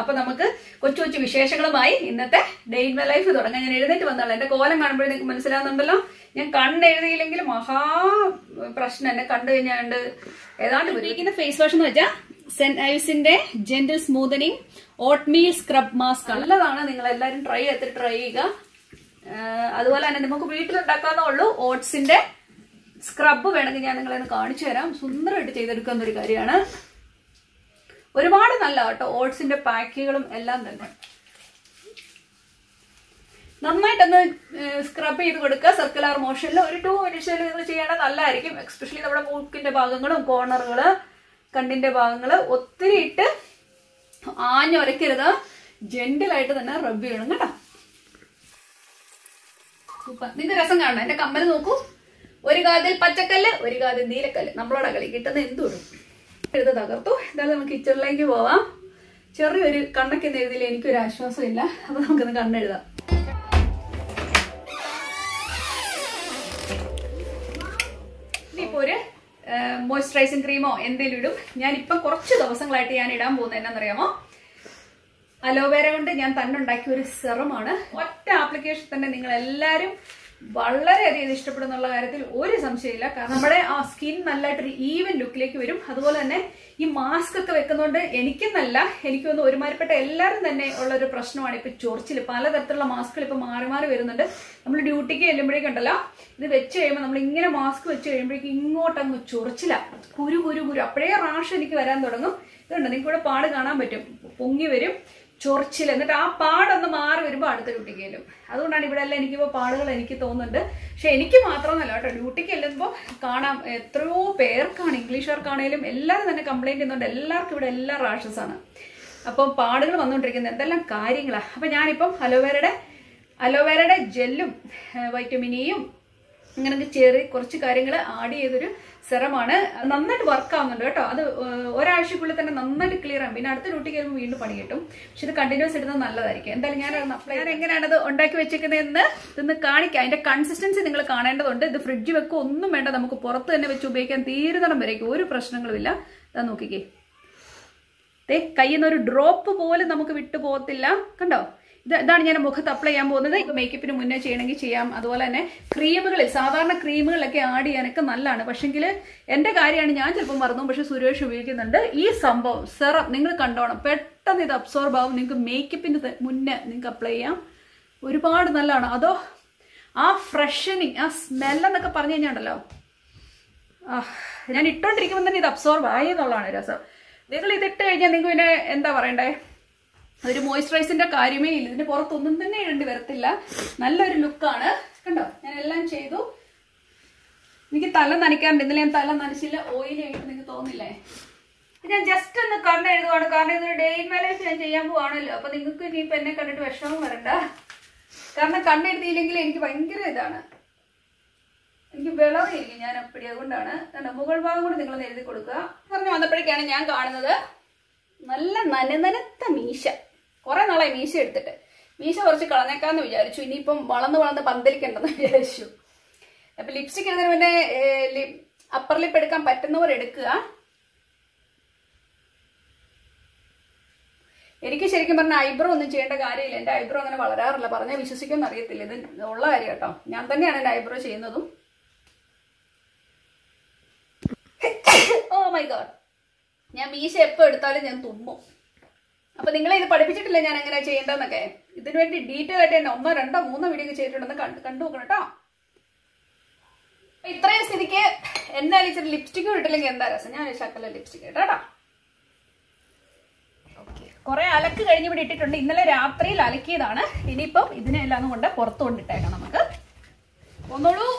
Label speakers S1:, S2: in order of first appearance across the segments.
S1: അപ്പൊ നമുക്ക് കൊച്ചു കൊച്ചു വിശേഷങ്ങളുമായി ഇന്നത്തെ ഡേ ഇൻ മൈ ലൈഫ് തുടങ്ങാം. ഞാൻ എഴുന്നേറ്റ് വന്നാളെ എന്റെ കോലം കാണുമ്പോഴേ നിങ്ങൾക്ക് മനസ്സിലാവുന്നുണ്ടല്ലോ. ഞാൻ കണ്ണെഴുതിയില്ലെങ്കിൽ മഹാ പ്രശ്നം. എന്നെ കണ്ടു കഴിഞ്ഞാണ്ട് ഏതാണ്ട് ഉപയോഗിക്കുന്ന ഫേസ് വാഷ് എന്ന് വെച്ചാൽ സെന്റ് ഐവ്സിന്റെ gentle smoothing oatmeal scrub mask. നല്ലതാണ്, നിങ്ങൾ എല്ലാവരും ട്രൈ ചെയ്യുക. അതുപോലെ തന്നെ നമുക്ക് വീട്ടിലുണ്ടാക്കാവുന്നേ ഉള്ളൂ. ഓട്സിന്റെ സ്ക്രബ് വേണമെങ്കിൽ ഞാൻ നിങ്ങളെ കാണിച്ചു തരാം. സുന്ദരമായിട്ട് ചെയ്തെടുക്കുന്ന ഒരു കാര്യമാണ്. ഒരുപാട് നല്ല കേട്ടോ ഓട്സിന്റെ പാക്കുകളും എല്ലാം തന്നെ. നന്നായിട്ടൊന്ന് സ്ക്രബ് ചെയ്ത് കൊടുക്കുക സർക്കുലർ മോഷനിൽ. ഒരു 2 minutes നിങ്ങൾ ചെയ്യണത് നല്ലതായിരിക്കും. എക്സ്പെഷ്യലി നമ്മുടെ മൂക്കിന്റെ ഭാഗങ്ങളും കോർണറുകള് കണ്ണിന്റെ ഭാഗങ്ങള് ഒത്തിരി ഇട്ട് ആഞ്ഞുരയ്ക്കരുത്. ജെന്റിലായിട്ട് തന്നെ റബ്ബ് ചെയ്യണം കേട്ടോ. സൂപ്പർ. നിങ്ങൾക്ക് രസം കാണണം. എന്റെ കമ്മല് നോക്കൂ. ഒരു കാതിൽ പച്ചക്കല്ല്, ഒരു കാതിൽ നീലക്കല്ല്. നമ്മളോട് കളി കിട്ടുന്ന എന്തും എഴുത തകർത്തു. എന്തായാലും നമുക്ക് കിച്ചണിലേക്ക് പോവാം. ചെറിയൊരു കണ്ണൊക്കെ എഴുതിയിൽ എനിക്കൊരു ആശ്വാസം ഇല്ല. അപ്പൊ നമുക്കൊന്ന് കണ്ണെഴുതാം. ഇനിയിപ്പോ ഒരു മോയ്സ്ചറൈസിങ് ക്രീമോ എന്തെങ്കിലും ഇടും. ഞാനിപ്പം കുറച്ച് ദിവസങ്ങളായിട്ട് ഞാൻ ഇടാൻ പോകുന്നത് എന്നാന്നറിയാമോ? അലോവേര കൊണ്ട് ഞാൻ തന്നെ ഉണ്ടാക്കിയ ഒരു സെറമാണ്. ഒറ്റ ആപ്ലിക്കേഷൻ തന്നെ നിങ്ങൾ എല്ലാവരും വളരെയധികം ഇഷ്ടപ്പെടുന്നുള്ള കാര്യത്തിൽ ഒരു സംശയമില്ല. കാരണം നമ്മുടെ ആ സ്കിൻ നല്ലതായിട്ടൊരു ഈവൻ ലുക്കിലേക്ക് വരും. അതുപോലെ തന്നെ ഈ മാസ്ക് ഒക്കെ വെക്കുന്നതുകൊണ്ട് എനിക്കെന്നല്ല, എനിക്കൊന്ന് ഒരുമാതിരിപ്പെട്ട എല്ലാവരും തന്നെ ഉള്ളൊരു പ്രശ്നമാണ് ഇപ്പൊ ചൊറിച്ചിൽ. പലതരത്തിലുള്ള മാസ്കുകൾ ഇപ്പൊ മാറി മാറി വരുന്നുണ്ട്. നമ്മൾ ഡ്യൂട്ടിക്ക് ചെല്ലുമ്പോഴേക്കുണ്ടല്ലോ ഇത് വെച്ച് കഴിയുമ്പോൾ നമ്മൾ ഇങ്ങനെ മാസ്ക് വെച്ച് കഴിയുമ്പോഴേക്കും ഇങ്ങോട്ടങ്ങ് ചൊറിച്ചില്ല, കുരു കുരു കുരു. അപ്പോഴേ റാഷ് എനിക്ക് വരാൻ തുടങ്ങും. ഇതുണ്ട്, നിങ്ങൾക്ക് ഇവിടെ പാട് കാണാൻ പറ്റും, പൊങ്ങി വരും ചൊറിച്ചിൽ. എന്നിട്ട് ആ പാടൊന്ന് മാറി വരുമ്പോൾ അടുത്ത ഡ്യൂട്ടിക്ക് ചെല്ലും. അതുകൊണ്ടാണ് ഇവിടെ എല്ലാം എനിക്കിപ്പോൾ പാടുകൾ എനിക്ക് തോന്നുന്നുണ്ട്. പക്ഷെ എനിക്ക് മാത്രമൊന്നുമല്ല കേട്ടോ, ഡ്യൂട്ടിക്ക് ചെല്ലുമ്പോൾ കാണാം എത്രയോ പേർക്കാണ്, ഇംഗ്ലീഷുകാർക്കാണേലും എല്ലാവരും തന്നെ കംപ്ലൈന്റ് ചെയ്യുന്നുണ്ട്. എല്ലാവർക്കും ഇവിടെ എല്ലാ റാഷസ് ആണ്. അപ്പം പാടുകൾ വന്നുകൊണ്ടിരിക്കുന്നത് എന്തെല്ലാം കാര്യങ്ങളാണ്. അപ്പം ഞാനിപ്പം അലോവേരയുടെ ജെല്ലും വൈറ്റമിൻ ഇയും ഇങ്ങനെ ചെറിയ കുറച്ച് കാര്യങ്ങൾ ആഡ് ചെയ്തൊരു സെറമാണ്. നന്നായിട്ട് വർക്ക് ആവുന്നുണ്ട് കേട്ടോ. അത് ഒരാഴ്ചക്കുള്ളിൽ തന്നെ നന്നായിട്ട് ക്ലിയർ ആകും. പിന്നെ അടുത്ത ഡ്യൂട്ടിക്ക് വരുമ്പോൾ വീണ്ടും പണി കിട്ടും. പക്ഷെ ഇത് കണ്ടിന്യൂസ് ഇടുന്നത് നല്ലതായിരിക്കും. എന്തായാലും ഞാൻ എങ്ങനെയാണത് ഉണ്ടാക്കി വെച്ചിരിക്കുന്നതെന്ന് ഇതൊന്ന് കാണിക്കാം. അതിന്റെ കൺസിസ്റ്റൻസി നിങ്ങൾ കാണേണ്ടതുണ്ട്. ഇത് ഫ്രിഡ്ജ് വെക്കുക ഒന്നും വേണ്ട, നമുക്ക് പുറത്ത് തന്നെ വെച്ച് ഉപയോഗിക്കാൻ തീരുന്നിടം വരേക്കും ഒരു പ്രശ്നങ്ങളുമില്ല. ഇതാ നോക്കിക്കേ, കയ്യിൽ നിന്ന് ഒരു ഡ്രോപ്പ് പോലും നമുക്ക് വിട്ടു പോകത്തില്ല. കണ്ടോ? ഇതാണ് ഞാൻ മുഖത്ത് അപ്ലൈ ചെയ്യാൻ പോകുന്നത്. മേക്കപ്പിന് മുന്നേ ചെയ്യണമെങ്കിൽ ചെയ്യാം. അതുപോലെ തന്നെ ക്രീമുകളിൽ സാധാരണ ക്രീമുകളിലൊക്കെ ആഡ് ചെയ്യാനൊക്കെ നല്ലതാണ്. പക്ഷെങ്കിൽ എന്റെ കാര്യമാണ്, ഞാൻ ചിലപ്പോൾ മറന്നു. പക്ഷെ സുരേഷ് ഉപയോഗിക്കുന്നുണ്ട്. ഈ സംഭവം സെറം നിങ്ങൾ കണ്ടോണം, പെട്ടെന്ന് ഇത് അബ്സോർബ് ആവും. നിങ്ങൾക്ക് മേക്കപ്പിന് മുന്നേ നിങ്ങൾക്ക് അപ്ലൈ ചെയ്യാം. ഒരുപാട് നല്ലതാണ്. അതോ ആ ഫ്രഷനിങ്, ആ സ്മെല്ലെന്നൊക്കെ പറഞ്ഞു കഴിഞ്ഞാണ്ടല്ലോ, ഞാൻ ഇട്ടോണ്ടിരിക്കുമ്പോൾ തന്നെ ഇത് അബ്സോർബ് ആയി എന്നുള്ളതാണ് രസം. നിങ്ങൾ ഇതിട്ട് കഴിഞ്ഞാൽ നിങ്ങൾക്ക് പിന്നെ എന്താ പറയണ്ടേ, അതൊരു മോയ്സ്ചറൈസിന്റെ കാര്യമേ ഇല്ല. ഇതിന്റെ പുറത്തൊന്നും തന്നെ ഇടേണ്ടി വരത്തില്ല. നല്ലൊരു ലുക്കാണ്. കണ്ടോ? ഞാൻ എല്ലാം ചെയ്തു. എനിക്ക് തല നനയ്ക്കാറുണ്ട്. ഇന്നലെ ഞാൻ തല നനച്ചില്ല, ഓയിലി ആയിട്ട് നിങ്ങൾക്ക് തോന്നില്ലേ? ഞാൻ ജസ്റ്റ് ഒന്ന് കണ്ണെഴുതുവാണ്. കാരണം ഇതൊരു ഡേ ഇൻ മൈ ലൈഫ് ഞാൻ ചെയ്യാൻ പോവാണല്ലോ. അപ്പൊ നിങ്ങൾക്ക് ഇനിയിപ്പോ എന്നെ കണ്ടിട്ട് വിഷമം വരണ്ട. കാരണം കണ്ണെഴുതിയില്ലെങ്കിൽ എനിക്ക് ഭയങ്കര ഇതാണ്, എനിക്ക് വിളറിയിരിക്കും ഞാൻ അപ്പടി. അതുകൊണ്ടാണ് മുകൾ ഭാഗം കൂടി നിങ്ങളൊന്ന് എഴുതി കൊടുക്കുക. പറഞ്ഞു വന്നപ്പോഴേക്കാണ് ഞാൻ കാണുന്നത് നല്ല നനനനത്ത മീശ. കുറെ നാളായി മീശ എടുത്തിട്ട്. മീശ കുറച്ച് കളഞ്ഞേക്കാന്ന് വിചാരിച്ചു. ഇനിയിപ്പം വളർന്ന് പന്തലിക്കണ്ടെന്ന് വിചാരിച്ചു. അപ്പൊ ലിപ്സ്റ്റിക് ഇടുന്നതിന് മുന്നേ അപ്പർ ലിപ്പ് എടുക്കാൻ പറ്റുന്നവർ എടുക്കുക. എനിക്ക് ശരിക്കും പറഞ്ഞാൽ ഐബ്രോ ഒന്നും ചെയ്യേണ്ട കാര്യമില്ല. എന്റെ ഐബ്രോ അങ്ങനെ വളരാറില്ല. പറഞ്ഞാൽ വിശ്വസിക്കുമെന്ന് അറിയത്തില്ല. ഇത് ഉള്ള കാര്യം കേട്ടോ. ഞാൻ തന്നെയാണ് എന്റെ ഐബ്രോ ചെയ്യുന്നതും. ഓ മൈ ഗോഡ്, ഞാൻ മീശ എപ്പോൾ എടുത്താലും ഞാൻ തുമ്മും. അപ്പൊ നിങ്ങളെ ഇത് പഠിപ്പിച്ചിട്ടില്ല ഞാൻ എങ്ങനെയാ ചെയ്യേണ്ടതെന്നൊക്കെ. ഇതിനു വേണ്ടി ഡീറ്റെയിൽ ആയിട്ട് തന്നെ 1, 2, 3 വീഡിയോ ഒക്കെ ചെയ്തിട്ടുണ്ടെന്ന് കണ്ടു നോക്കണം കേട്ടോ. ഇത്രയും സ്ഥിതിക്ക് എന്തായാലും ഇച്ചിരി ലിപ്സ്റ്റിക്കും ഇട്ടില്ലെങ്കിൽ എന്താ രസം. ഞാൻ ശക്കല ലിപ്സ്റ്റിക് ഇട്ടാ. കുറെ അലക്ക് കഴിഞ്ഞ് ഇവിടെ ഇട്ടിട്ടുണ്ട്. ഇന്നലെ രാത്രിയിൽ അലക്കിയതാണ്. ഇനിയിപ്പം ഇതിനെല്ലാം കൊണ്ട് പുറത്തു കൊണ്ടിട്ടേക്കാം. നമുക്ക് ഒന്നോളൂ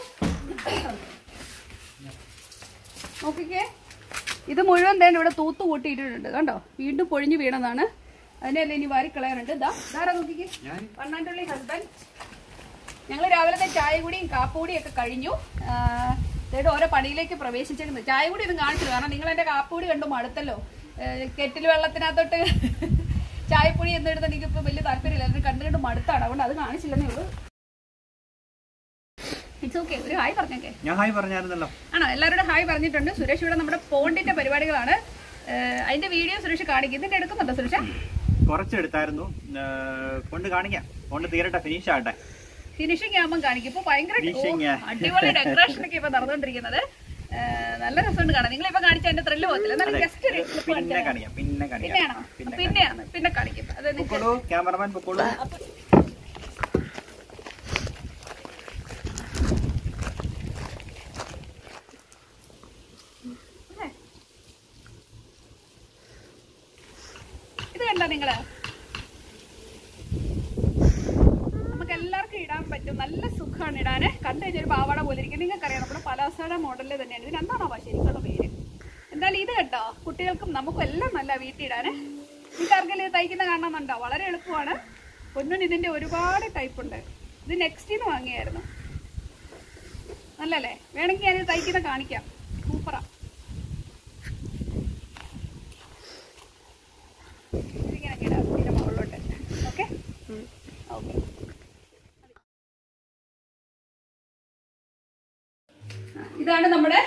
S1: നോക്കിക്കേ. ഇത് മുഴുവൻ തന്നെ ഇവിടെ തൂത്ത് കൂട്ടിയിട്ടിട്ടുണ്ട്. കണ്ടോ? വീണ്ടും പൊഴിഞ്ഞു വീണതാണ്. അതിനെല്ലാം ഇനി വാരിക്കളയാറുണ്ട്. ഇതാരാ നോക്കിക്കേ, വണ്ണാണ്ടുള്ളി ഹസ്ബൻഡ്. ഞങ്ങൾ രാവിലത്തെ ചായ കൂടിയും കാപ്പുകൂടിയും ഒക്കെ കഴിഞ്ഞു. ഓരോ പണിയിലേക്ക് പ്രവേശിച്ചിരുന്നു. ചായ കൂടി ഒന്നും കാണിച്ചില്ല, കാരണം നിങ്ങൾ എന്റെ കാപ്പുകൂടി കണ്ടു മടുത്തല്ലോ. കെറ്റിൽ വെള്ളത്തിനകത്തോട്ട് ചായപ്പൊടി എന്നെടുത്ത് എനിക്കിപ്പോൾ വലിയ താല്പര്യമില്ല. അതിന് കണ്ടു മടുത്താണ്. അതുകൊണ്ട് അത് കാണിച്ചില്ലെന്നേ ഉള്ളൂ. It's okay. ഒരു ഹായ് പറഞ്ഞേക്കെ.
S2: ഞാൻ ഹായ് പറഞ്ഞായിരുന്നല്ലോ.
S1: ആണോ? എല്ലാവരോടും ഹായ് പറഞ്ഞിട്ടുണ്ട്. സുരേഷ് ഇവിടെ നമ്മുടെ പോണ്ടിന്റെ പരിപാടികളാണ്. അതിന്റെ വീഡിയോ സുരേഷ് കാണിക്കും. ഇതിന്റെ എടുക്കുന്നുണ്ടോ സുരേഷ്?
S2: കുറച്ചെടുത്തായിരുന്നു. കൊണ്ട് കാണിക്കാം, കൊണ്ട് തീരട്ടെ, ഫിനിഷ് ആകട്ടെ.
S1: ഫിനിഷിംഗ് ആകുമ്പോൾ കാണിക്കും. ഇപ്പൊ ഭയങ്കര അടിപൊളി ഡെക്കറേഷൻ ഒക്കെ ഇപ്പൊ നടന്നുകൊണ്ടിരിക്കുന്നത്. നല്ല രസമുണ്ട് കാണാൻ. നിങ്ങൾ ഇപ്പൊ കാണിച്ച എന്റെ ത്രില്ല് പോകത്തില്ല. ജസ്റ്റ് പിന്നെ കാണിക്കും.
S2: ക്യാമറമാൻ പൊക്കോളൂ.
S1: ഇത് കണ്ടോ നിങ്ങള്? നമുക്ക് എല്ലാവർക്കും ഇടാൻ പറ്റും. നല്ല സുഖമാണ് ഇടാന്. കണ്ടു കഴിഞ്ഞാൽ ഒരു പാവാട പോലെ ഇരിക്കും. നിങ്ങൾക്കറിയാം നമ്മുടെ പലാസയുടെ മോഡലിൽ തന്നെയാണ്. ഇതിന് എന്താണോ ശരിക്കുള്ള പേര്? എന്തായാലും ഇത് കേട്ടോ, കുട്ടികൾക്കും നമുക്കും എല്ലാം നല്ല വീട്ടിടാന്. നിങ്ങൾക്ക് ആർക്കെങ്കിലും തയ്ക്കുന്ന കാണണമെന്നുണ്ടോ? വളരെ എളുപ്പമാണ്. പൊന്നും ഇതിന്റെ ഒരുപാട് ടൈപ്പ് ഉണ്ട്. ഇത് നെക്സ്റ്റിന്ന് വാങ്ങിയായിരുന്നു. നല്ലല്ലേ? വേണമെങ്കിൽ ഞാൻ തയ്ക്കുന്ന കാണിക്കാം. സൂപ്പറാ. ഇതിങ്ങനെ ഇടാം ഇതിന്റെ മുകളിലോട്ട്. Okay okay. ഇതാണ് നമ്മുടെ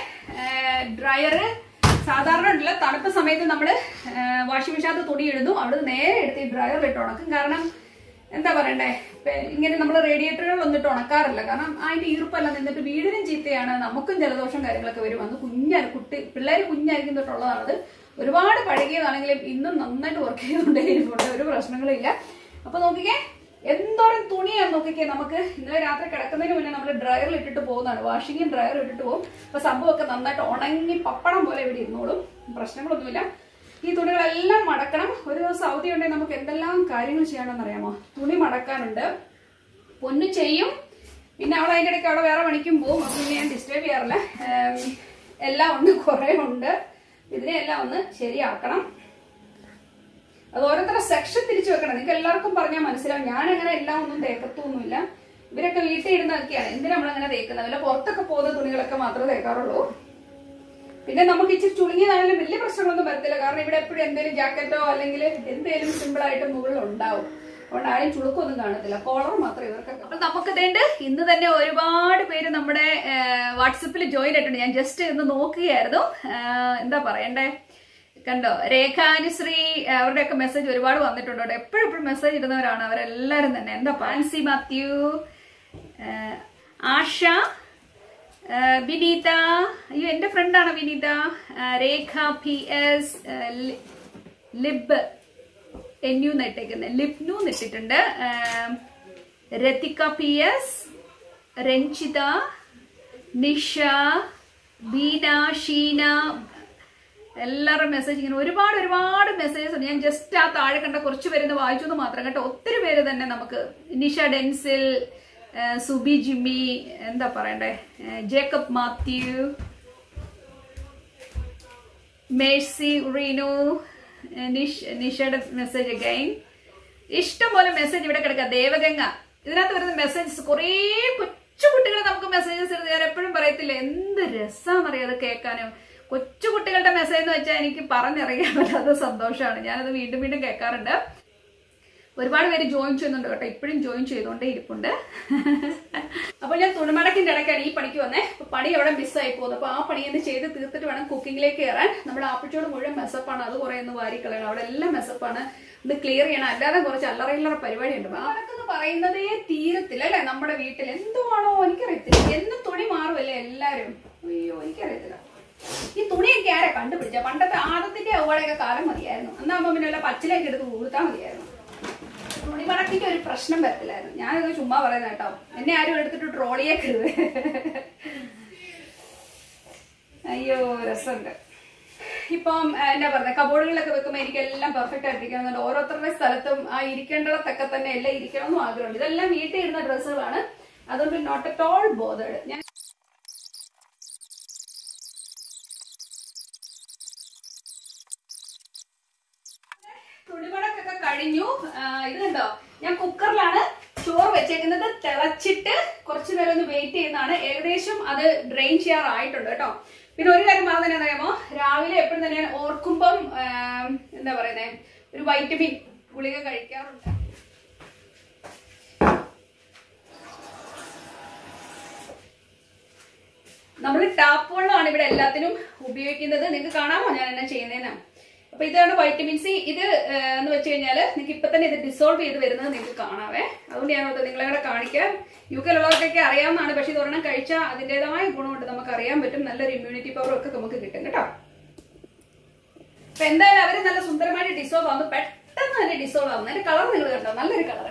S1: ഡ്രയറ്. സാധാരണ ഉണ്ടല്ലോ തണുപ്പ് സമയത്ത് നമ്മള് വാഷിംഗ് മെഷീനകത്ത് തുണി ഇടുന്നു, അവിടെ നേരെ എടുത്ത് ഈ ഡ്രയറിലിട്ട് ഉണക്കും. കാരണം എന്താ പറയണ്ടേ, ഇങ്ങനെ നമ്മൾ റേഡിയേറ്ററുകൾ വന്നിട്ട് ഉണക്കാറില്ല. കാരണം അതിന്റെ ഈർപ്പെല്ലാം നിന്നിട്ട് വീടിനും ചീത്തയാണ്, നമുക്കും ജലദോഷം കാര്യങ്ങളൊക്കെ വരും. അന്ന് പിള്ളേര് കുഞ്ഞായിരിക്കും തൊട്ടുള്ളതാണത്. ഒരുപാട് പഴകിയതാണെങ്കിലും ഇന്നും നന്നായിട്ട് വർക്ക് ചെയ്തുകൊണ്ടേയിരിക്കുന്നുണ്ട്, ഒരു പ്രശ്നങ്ങളും ഇല്ല. അപ്പൊ നോക്കിക്കേ എന്തോരം തുണിയാണ് നോക്കിക്കേ. നമുക്ക് ഇന്നലെ രാത്രി കിടക്കുന്നതിന് മുന്നേ നമ്മൾ ഡ്രയറിൽ ഇട്ടിട്ട് പോകുന്നതാണ്. വാഷിംഗും ഡ്രയറും ഇട്ടിട്ട് പോകും. അപ്പൊ സംഭവമൊക്കെ നന്നായിട്ട് ഉണങ്ങി പപ്പടം പോലെ ഇവിടെ ഇരുന്നോളും, പ്രശ്നങ്ങളൊന്നുമില്ല. ഈ തുണികളെല്ലാം മടക്കണം. ഒരു ദിവസം അവധി ഉണ്ടെങ്കിൽ നമുക്ക് എന്തെല്ലാം കാര്യങ്ങൾ ചെയ്യണമെന്ന് അറിയാമോ? തുണി മടക്കാനുണ്ട്, പൊന്നു ചെയ്യും, പിന്നെ അവൾ അതിൻ്റെ ഇടയ്ക്ക് അവിടെ വേറെ പണിക്കും പോകും. അപ്പൊ പിന്നെ ഞാൻ ഡിസ്റ്റർബ് ചെയ്യാറില്ല. എല്ലാം ഉണ്ട്, കുറെ ഉണ്ട്. ഇതിനെല്ലാം ഒന്ന് ശരിയാക്കണം. അത് ഓരോരുത്തരുടെ സെക്ഷൻ തിരിച്ചു വെക്കണം. നിങ്ങൾക്ക് എല്ലാവർക്കും പറഞ്ഞാൽ മനസ്സിലാവും. ഞാൻ അങ്ങനെ എല്ലാം ഒന്നും തേക്കത്തൊന്നുമില്ല. ഇവരൊക്കെ വീട്ടിൽ ഇരുന്നൊക്കെയാണ്. എന്തിനാ നമ്മളങ്ങനെ തേക്കുന്നത്? അല്ല പുറത്തൊക്കെ പോകുന്ന തുണികളൊക്കെ മാത്രമേ തേക്കാറുള്ളൂ. പിന്നെ നമുക്ക് ഇച്ചിരി ചുളുങ്ങിയതാണെങ്കിലും വലിയ പ്രശ്നങ്ങളൊന്നും വരത്തില്ല. കാരണം ഇവിടെ എപ്പോഴും എന്തെങ്കിലും ജാക്കറ്റോ അല്ലെങ്കിൽ എന്തെങ്കിലും സിമ്പിൾ ആയിട്ട് മുകളിൽ ഉണ്ടാവും. അതുകൊണ്ട് ആരും ചുളുക്കൊന്നും കാണത്തില്ല. കോളർ മാത്രമേ ഇവർക്കൊക്കെ. അപ്പൊ നമുക്ക് ഇതേണ്ട് ഇന്ന് തന്നെ ഒരുപാട് പേര് നമ്മുടെ വാട്സപ്പിൽ ജോയിൻ ആയിട്ടുണ്ട്. ഞാൻ ജസ്റ്റ് ഇന്ന് നോക്കുകയായിരുന്നു. എന്താ പറയണ്ടേ, കണ്ടോ? രേഖാനുശ്രീ അവരുടെയൊക്കെ മെസ്സേജ് ഒരുപാട് വന്നിട്ടുണ്ട്. എപ്പോഴും മെസ്സേജ് ഇടുന്നവരാണ് അവരെല്ലാരും തന്നെ. എന്താ പാൻസി മാത്യു, ആഷ, വിനീത, അയ്യോ എന്റെ ഫ്രണ്ടാണ് വിനീത, രേഖ PS, ലിബ് എന്നു നെട്ടേക്കുന്നത്, ലിബ്നു നെട്ടിട്ടുണ്ട്, രതിക PS, രഞ്ജിത, നിഷ, ബീന, ഷീന, എല്ലാവരും മെസ്സേജ് ഇങ്ങനെ ഒരുപാട് മെസ്സേജസ്. ഞാൻ ജസ്റ്റ് ആ താഴെ കണ്ട കുറച്ച് പേര് വായിച്ചു എന്ന് മാത്രം കേട്ടോ. ഒത്തിരി പേര് തന്നെ നമുക്ക്, നിഷ ഡെൻസിൽ, സുബി ജിമ്മി, എന്താ പറയണ്ടേ, ജേക്കബ് മാത്യു, മേഴ്സി റീനു, നിഷയുടെ മെസ്സേജ് അഗൈൻ. ഇഷ്ടംപോലെ മെസ്സേജ് ഇവിടെ കിടക്കുക. ദേവഗംഗ, ഇതിനകത്ത് വരുന്ന മെസ്സേജസ് കുറേ കൊച്ചുകുട്ടികൾ നമുക്ക് മെസ്സേജസ് ഇടുന്നത്. ഞാൻ എപ്പോഴും പറയത്തില്ല, എന്ത് രസമാണെന്നറിയാം അത് കേൾക്കാനും. കൊച്ചുകുട്ടികളുടെ മെസ്സേജ് എന്ന് വെച്ചാൽ എനിക്ക് പറഞ്ഞറിയാൻ പറ്റാത്ത സന്തോഷമാണ്. ഞാനത് വീണ്ടും കേൾക്കാറുണ്ട്. ഒരുപാട് പേര് ജോയിൻ ചെയ്യുന്നുണ്ട് കേട്ടോ. ഇപ്പോഴും ജോയിൻ ചെയ്തുകൊണ്ടേ ഇരിപ്പുണ്ട്. അപ്പൊ ഞാൻ തുണിമടക്കിന്റെ ഇടയ്ക്കാണ് ഈ പണിക്ക് വന്നേ. പണി അവിടെ മിസ്സായി പോകുന്നത്. അപ്പൊ ആ പണി ഒന്ന് ചെയ്ത് തീർത്തിട്ട് വേണം കുക്കിങ്ങിലേക്ക് കയറാൻ. നമ്മുടെ ആപ്പിച്ചോട് മുഴുവൻ മെസ്സപ്പാണ്. അത് കുറെ ഒന്ന് വാരിക്കളയണം. അവിടെ എല്ലാം മെസ്സപ്പാണ്. ഇത് ക്ലിയർ ചെയ്യണം. അല്ലാതെ കുറച്ച് അല്ലറ പരിപാടിയുണ്ട്. അതൊക്കെ പറയുന്നതേ തീരത്തില്ല അല്ലെ നമ്മുടെ വീട്ടിൽ. എന്തുവാണോ എനിക്കറിയത്തില്ല. എന്നും തുണി മാറുമല്ലേ എല്ലാരും. അയ്യോ എനിക്കറിയത്തില്ല. ഈ തുണിയൊക്കെ ആരെ കണ്ടുപിടിച്ച? പണ്ടത്തെ ആദത്തിന്റെ അവളെയൊക്കെ കാലം മതിയായിരുന്നു. എന്നാകുമ്പോ പിന്നെ വല്ല പച്ചിലേക്ക് എടുത്ത് കൊടുത്താൽ മതിയായിരുന്നു. തുണി മടക്കിന്റെ ഒരു പ്രശ്നം വരത്തില്ലായിരുന്നു. ഞാനിത് ചുമ്മാ പറയുന്ന കേട്ടോ. എന്നെ ആരും എടുത്തിട്ട് ട്രോളിയേക്കരുത്. അയ്യോ രസമുണ്ട്. ഇപ്പം എന്താ പറയുക, കബോർഡുകളിലൊക്കെ വെക്കുമ്പോൾ എനിക്ക് എല്ലാം പെർഫെക്റ്റ് ആയിട്ടിരിക്കണം. ഓരോരുത്തരുടെ സ്ഥലത്തും ആ ഇരിക്കേണ്ടിടത്തൊക്കെ തന്നെ എല്ലാം ഇരിക്കണമെന്നും ആഗ്രഹമുണ്ട്. ഇതെല്ലാം വീട്ടിൽ ഇരുന്ന ഡ്രസ്സുകളാണ്. അതുകൊണ്ട് നോട്ട് അറ്റ് ഓൾ ബോതേർഡ്. ഞാൻ തുണിമടക്കൊക്കെ കഴിഞ്ഞു. ഇത് കണ്ടോ, ഞാൻ കുക്കറിലാണ് ചോറ് വെച്ചേക്കുന്നത്. തിളച്ചിട്ട് കുറച്ചു നേരം ഒന്ന് വെയിറ്റ് ചെയ്യുന്നതാണ്. ഏകദേശം അത് ഡ്രെയിൻ ചെയ്യാറായിട്ടുണ്ട് കേട്ടോ. പിന്നെ ഒരു കാര്യം പറഞ്ഞാൽ തന്നെ അറിയാമോ, രാവിലെ എപ്പോഴും തന്നെ ഓർക്കുമ്പം എന്താ പറയുന്നേ, ഒരു വൈറ്റമിൻ ഗുളിക കഴിക്കാറുണ്ട്. നമ്മൾ ടാപ്പ് വെള്ളമാണ് ഇവിടെ എല്ലാത്തിനും ഉപയോഗിക്കുന്നത്. നിങ്ങൾക്ക് കാണാമോ ഞാൻ എന്നാ ചെയ്യുന്നതിന്? അപ്പൊ ഇതാണ് വൈറ്റമിൻ സി. ഇത് എന്ന് വെച്ച് കഴിഞ്ഞാല് നിങ്ങൾക്ക് ഇപ്പൊ തന്നെ ഇത് ഡിസോൾവ് ചെയ്ത് വരുന്നത് നിങ്ങൾക്ക് കാണാവേ. അതുകൊണ്ട് ഞാൻ നിങ്ങളെ കൂടെ കാണിക്കാം. UK യിലുള്ളവർക്കൊക്കെ അറിയാവുന്നതാണ്, പക്ഷെ ഇത് ഒരെണ്ണം കഴിച്ചാൽ അതിൻ്റെതായ ഗുണമുണ്ട്, നമുക്ക് അറിയാൻ പറ്റും. നല്ലൊരു ഇമ്മ്യൂണിറ്റി പവർ ഒക്കെ നമുക്ക് കിട്ടും കേട്ടോ. അപ്പൊ എന്തായാലും അവര് നല്ല സുന്ദരമായിട്ട് ഡിസോൾവ് ആവുന്നു, പെട്ടെന്ന് തന്നെ ഡിസോൾവ് ആവുന്നു. അതിന്റെ കളർ നിങ്ങൾ കണ്ടോ, നല്ലൊരു കളർ.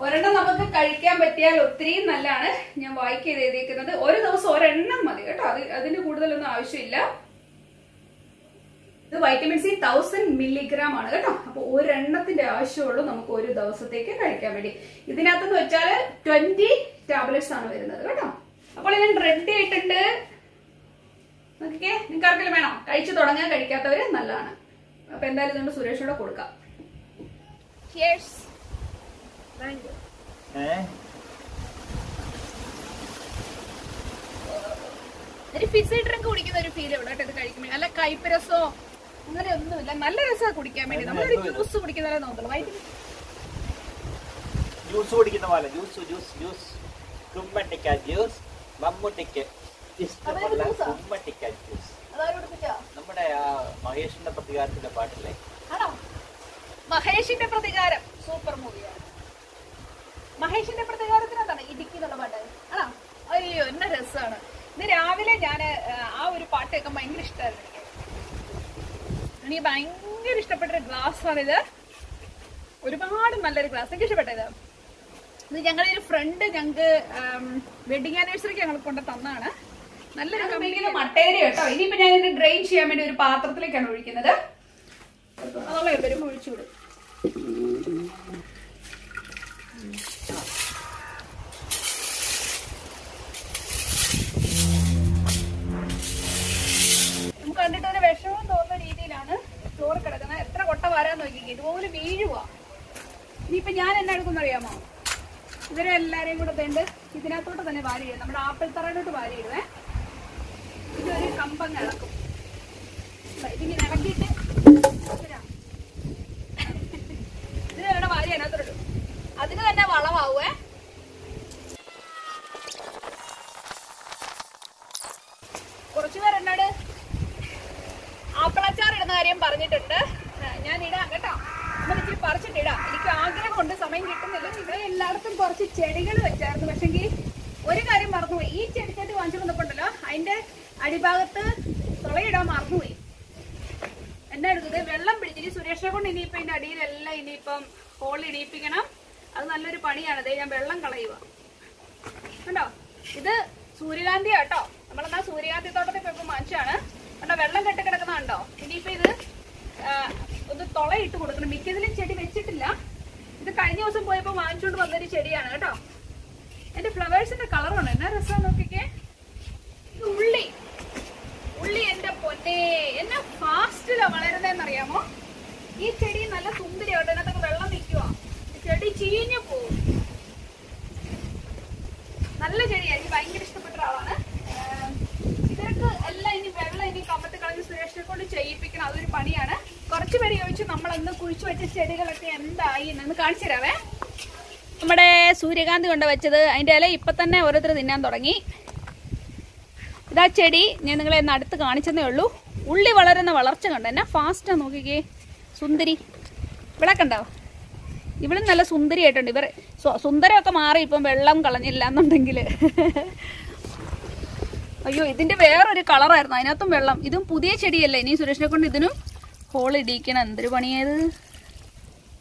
S1: ഒരെണ്ണം നമുക്ക് കഴിക്കാൻ പറ്റിയാൽ ഒത്തിരി നല്ലതാണ്. ഞാൻ വായിക്ക് എഴുതിയിരിക്കുന്നത് ഒരു ദിവസം ഒരെണ്ണം മതി കേട്ടോ, അതിന് കൂടുതലൊന്നും ആവശ്യമില്ല. ഇത് വൈറ്റമിൻ സി 1000 മില്ലിഗ്രാം ആണ് കേട്ടോ. അപ്പൊ ഒരെണ്ണത്തിന്റെ ആവശ്യമുള്ളൂ നമുക്ക് ഒരു ദിവസത്തേക്ക് കഴിക്കാൻ വേണ്ടി. ഇതിനകത്തെന്ന് വെച്ചാല് 20 ടാബ്ലറ്റ്സ് ആണ് വരുന്നത് കേട്ടോ. അപ്പോൾ ഞാൻ റെഡി ആയിട്ടുണ്ട്. നോക്കിക്കേ, നിങ്ങൾക്ക് ആർക്കെങ്കിലും വേണോ? കഴിച്ചു തുടങ്ങാൻ കഴിക്കാത്തവര് നല്ലതാണ്. അപ്പൊ എന്തായാലും ഇതുകൊണ്ട് സുരേഷോടെ കൊടുക്കാം. ഒരു ഫിസി ഡ്രിങ്ക് കുടിക്കുന്ന ഒരു ഫീൽ ഇവിടെ ഇത് കഴിക്കുമ്പോൾ. അല്ല കയ്പ് രസോ അങ്ങനെ ഒന്നുമില്ല, നല്ല രസമാണ് കുടിക്കാൻ വേണ്ടി. നമ്മളൊരു ജ്യൂസ് കുടിക്കുന്നവരെ നോക്കണം.
S2: ജ്യൂസ് കുടിക്കുന്ന പോലെ ജ്യൂസ് കുമ്മട്ടിക്ക ജ്യൂസ്, മമ്മൂട്ടിക്ക് ഇഷ്ടമുള്ള കുമ്മട്ടിക്ക ജ്യൂസ്. നമ്മുടെ മഹേഷിന്റെ പ്രതികാരത്തിന്റെ പാട്ടില്ലേ?
S1: ആണോ? മഹേഷിന്റെ പ്രതികാരം സൂപ്പർ മൂവിയാണ്. മഹേഷിന്റെ പ്രതികാരത്തിനകത്താണ് ഇടുക്കി എന്നുള്ള പാട്ട്. ആണോ? അയ്യോ എന്നെ രസമാണ്. ഇന്ന് രാവിലെ ഞാൻ ആ ഒരു പാട്ട് കേൾക്കാൻ ഭയങ്കര ഇഷ്ടമായിരുന്നു എനിക്ക് ഭയങ്കര ഇഷ്ടപ്പെട്ടൊരു ഗ്ലാസ് ആണിത്. ഒരുപാട് നല്ലൊരു ഗ്ലാസ്, എനിക്ക് ഇഷ്ടപ്പെട്ടത്. ഇത് ഞങ്ങളുടെ ഒരു ഫ്രണ്ട് ഞങ്ങൾക്ക് വെഡിങ് ആനിവേഴ്സറിക്ക് ഞങ്ങൾ കൊണ്ട് തന്നാണ്. നല്ലൊരു കമ്പനിയിലെ മട്ടേരി കേട്ടോ. ഇനിയിപ്പോ ഞാൻ ഇത് ഡ്രെയിൻ ചെയ്യാൻ വേണ്ടി ഒരു പാത്രത്തിലേക്കാണ് ഒഴിക്കുന്നത്. അതുള്ള വരുമ്പോൾ ഒഴിച്ചുവിടും. നമുക്ക് കണ്ടിട്ട് തന്നെ വിഷമം തോന്നുന്ന രീതിയിലാണ് ചോറ് കിടക്കുന്നത്. എത്ര കൊട്ട വരാൻ നോക്കിക്കേ, ഇതുപോലെ വീഴുക. ഇനിയിപ്പൊ ഞാൻ എന്നാ എടുക്കുന്ന അറിയാമോ? ഇവരെല്ലാരെയും കൂടെ തേണ്ട് ഇതിനകത്തോട്ട് തന്നെ വാരിയിടും. നമ്മുടെ ആപ്പിൾ തറയിലോട്ട് വാരിയിടുവേ. ഇതൊരു കമ്പങ്ങ് ഇളക്കും. ഇതിങ്ങനെ ഇളക്കിയിട്ട് ഇതിന് വേണം വാരി അതിനകത്തോട്ട്. അതിന് തന്നെ വളമാവുവേ. കുറച്ചുപേർ എന്നോട് ആപ്പിളച്ചാർ ഇടുന്ന കാര്യം പറഞ്ഞിട്ടുണ്ട്. ഞാൻ ഇടാം കേട്ടോ, നമ്മൾ ഇച്ചിരി പറിച്ചിട്ട് ഇടാം. എനിക്ക് ആഗ്രഹമുണ്ട്, സമയം കിട്ടുന്നില്ല. ഇവിടെ എല്ലായിടത്തും കുറച്ച് ചെടികൾ വെച്ചായിരുന്നു, പക്ഷെങ്കിൽ ഒരു കാര്യം മറന്നുപോയി. ഈ ചെടിച്ചട്ടി വാങ്ങിച്ചു വന്നപ്പോണ്ടല്ലോ അതിന്റെ അടിഭാഗത്ത് തുളയിടാൻ മറന്നുപോയി. എന്നാ എടുത്തത്? വെള്ളം പിടിച്ചിട്ട് സുരേഷിനെ കൊണ്ട് ഇനിയിപ്പോ ഇതിന്റെ അടിയിലെല്ലാം ഇനിയിപ്പം ഹോൾ ഇടിയിപ്പിക്കണം. അത് നല്ലൊരു പണിയാണത്. ഞാൻ വെള്ളം കളയുക കണ്ടോ. ഇത് സൂര്യകാന്തി കേട്ടോ. നമ്മളെന്നാ സൂര്യകാന്തി തോട്ടത്തിൽ പോയപ്പോ വാങ്ങിച്ചാണ് കണ്ടോ. വെള്ളം കെട്ടി കിടക്കുന്ന കണ്ടോ. ഇനിയിപ്പോ ഇത് ഒന്ന് തുളയിട്ട് കൊടുക്കണം. മിക്കതിലും ചെടി വെച്ചിട്ടില്ല. ഇത് കഴിഞ്ഞ ദിവസം പോയപ്പോ വാങ്ങിച്ചുകൊണ്ട് വന്നൊരു ചെടിയാണ് കേട്ടോ. എന്റെ ഫ്ലവേഴ്സിന്റെ കളറാണ്, എന്നാ രസം നോക്കിക്കേ. ഇത് ഉള്ളി എന്റെ പൊന്നെ എന്നാ ഫാസ്റ്റിലാ വളരുന്നതെന്നറിയാമോ. ഈ ചെടി നല്ല സുന്ദരിയായിട്ട് ഇതിനകത്തൊക്കെ വെള്ളം നിൽക്കുക. ചെടി ചീഞ്ഞു പോവും. നല്ല ചെടിയാണ്, എനിക്ക് ഭയങ്കര ഇഷ്ടപ്പെട്ട ഒരാളാണ്. ഇവർക്ക് എല്ലാം ഇനി വെള്ളം ഇനി കമ്പത്ത് കളഞ്ഞ് സുരേഷിനെ കൊണ്ട് ചെയ്യിപ്പിക്കണം. അതൊരു പണിയാണ്. കുറച്ച് പേര് ചോദിച്ചു നമ്മളന്ന് കുഴിച്ചു വെച്ച ചെടികളൊക്കെ എന്തായി എന്ന് കാണിച്ചു തരാവേ. നമ്മുടെ സൂര്യകാന്തി കൊണ്ട് വെച്ചത് അതിന്റെ ഇല ഇപ്പൊ തന്നെ ഓരോരുത്തർ തിന്നാൻ തുടങ്ങി. ഇതാ ചെടി ഞാൻ നിങ്ങളെ ഒന്ന് അടുത്ത് കാണിച്ചതേ ഉള്ളൂ. ഉള്ളി വളരുന്ന വളർച്ച കണ്ടോ, എന്നാ ഫാസ്റ്റാ നോക്കിക്കേ. സുന്ദരി ഇവിടെ കണ്ടോ, ഇവളും നല്ല സുന്ദരിയായിട്ടുണ്ട്. ഇവർ സുന്ദരമൊക്കെ മാറി ഇപ്പം വെള്ളം കളഞ്ഞില്ല എന്നുണ്ടെങ്കിൽ. അയ്യോ ഇതിന്റെ വേറൊരു കളറായിരുന്നു, അതിനകത്തും വെള്ളം. ഇതും പുതിയ ചെടിയല്ലേ, ഇനി സുരേഷിനെ കൊണ്ട് ഇതിനും ഹോൾ ഇടിയിക്കണം. എന്തൊരു പണിയായത്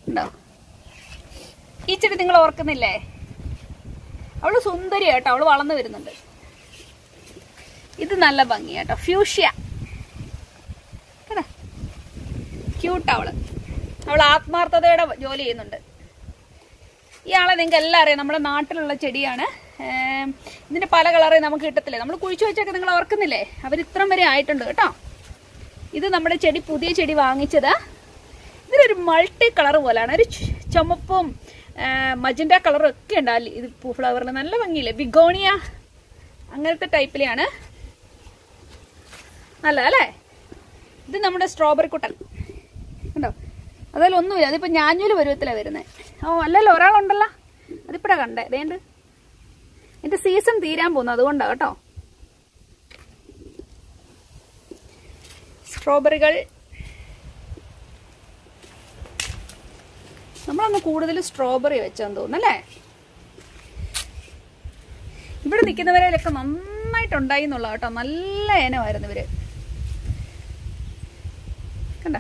S1: ഉണ്ടോ. ഈ ചെടി നിങ്ങൾ ഓർക്കുന്നില്ലേ? അവള് സുന്ദരിയാട്ടോ, അവള് വളർന്നു വരുന്നുണ്ട്. ഇത് നല്ല ഭംഗിയാട്ടോ, ഫ്യൂഷ്യ ക്യൂട്ട്. അവൾ ആത്മാർത്ഥതയോടെ ജോലി ചെയ്യുന്നുണ്ട്. ഇയാളെ നിങ്ങൾക്ക് എല്ലാം അറിയാം, നമ്മുടെ നാട്ടിലുള്ള ചെടിയാണ്. ഇതിന്റെ പല കളറേ നമുക്ക് കിട്ടത്തില്ലേ, നമ്മൾ കുഴിച്ചു വെച്ചൊക്കെ നിങ്ങൾ ഓർക്കുന്നില്ലേ? അവരിത്രം വരെ ആയിട്ടുണ്ട് കേട്ടോ. ഇത് നമ്മുടെ ചെടി, പുതിയ ചെടി വാങ്ങിച്ചത്. ഇതിലൊരു മൾട്ടി കളർ പോലെയാണ്, ഒരു ചുമപ്പും മജന്റ കളറും ഒക്കെ ഉണ്ട്. ഇത് ഫ്ലവറിൽ നല്ല ഭംഗിയില്ലേ, ബിഗോണിയ അങ്ങനത്തെ ടൈപ്പിലെയാണ്. നല്ല അല്ലേ? ഇത് നമ്മുടെ സ്ട്രോബെറി കുട്ടൻ കണ്ടോ. അതെല്ലാം ഒന്നുമില്ല, അതിപ്പോ ഞാഞ്ഞൂല് പരുവത്തിലാണ് വരുന്നത്. ഓ അല്ലല്ലോ, ഒരാളുണ്ടല്ലോ, അതിപ്പോഴാ കണ്ടേ. അതേണ്ട് എന്റെ സീസൺ തീരാൻ പോകുന്നു, അതുകൊണ്ടാ കേട്ടോ. സ്ട്രോബെറികൾ നമ്മളന്ന് കൂടുതൽ സ്ട്രോബെറി വെച്ചെന്ന് തോന്നുന്നല്ലേ. ഇവിടെ നിൽക്കുന്നവരിലൊക്കെ നന്നായിട്ടുണ്ടായി എന്നുള്ള കേട്ടോ. നല്ല ഇനമായിരുന്നു ഇവര്. കണ്ട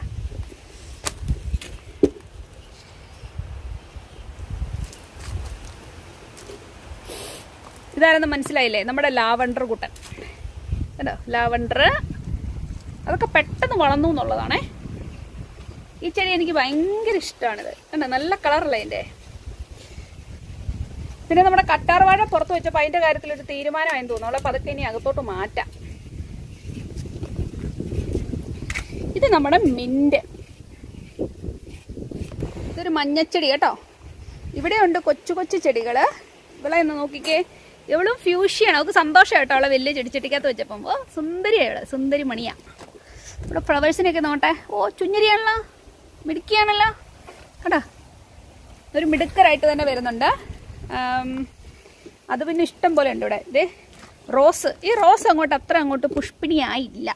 S1: ഇതാരെന്ന് മനസ്സിലായില്ലേ? നമ്മുടെ ലാവണ്ടർ കുട്ടൻ കേട്ടോ. ലാവണ്ടർ അതൊക്കെ പെട്ടെന്ന് വളർന്നു എന്നുള്ളതാണേ. ഈ ചെടി എനിക്ക് ഭയങ്കര ഇഷ്ടമാണിത് കണ്ടോ. നല്ല കളറല്ലേ അതിൻ്റെ. പിന്നെ നമ്മുടെ കറ്റാർവാഴ പുറത്ത് വെച്ചപ്പോൾ അതിൻ്റെ കാര്യത്തിലൊരു തീരുമാനമായെന്ന് തോന്നുന്നു. അവളെ പതുക്കെ ഇനി അകത്തോട്ട് മാറ്റാം. ഇത് നമ്മുടെ മിന്റ്. ഇതൊരു മഞ്ഞച്ചെടി കേട്ടോ. ഇവിടെയുണ്ട് കൊച്ചു കൊച്ചു ചെടികള്. ഇവളെ ഒന്ന് നോക്കിക്കേ. ഇവളും ഫ്യൂഷിയാണ്. അവൾക്ക് സന്തോഷം കേട്ടോ അവളെ വലിയ ചെടിച്ചട്ടിക്കകത്ത് വെച്ചപ്പം. ഓ സുന്ദരിയാണ്, സുന്ദരി മണിയാ. ഇവിടെ ഫ്ലവേഴ്സിനെയൊക്കെ നോട്ടെ. ഓ ചുഞ്ഞരിയാണല്ലോ, മിടുക്കിയാണല്ലോ കേട്ടോ. ഒരു മിടുക്കരായിട്ട് തന്നെ വരുന്നുണ്ട്. അത് പിന്നെ ഇഷ്ടം പോലെ ഉണ്ട് ഇവിടെ. ഇതേ റോസ്. ഈ റോസ് അങ്ങോട്ട് പുഷ്പിണിയായില്ല.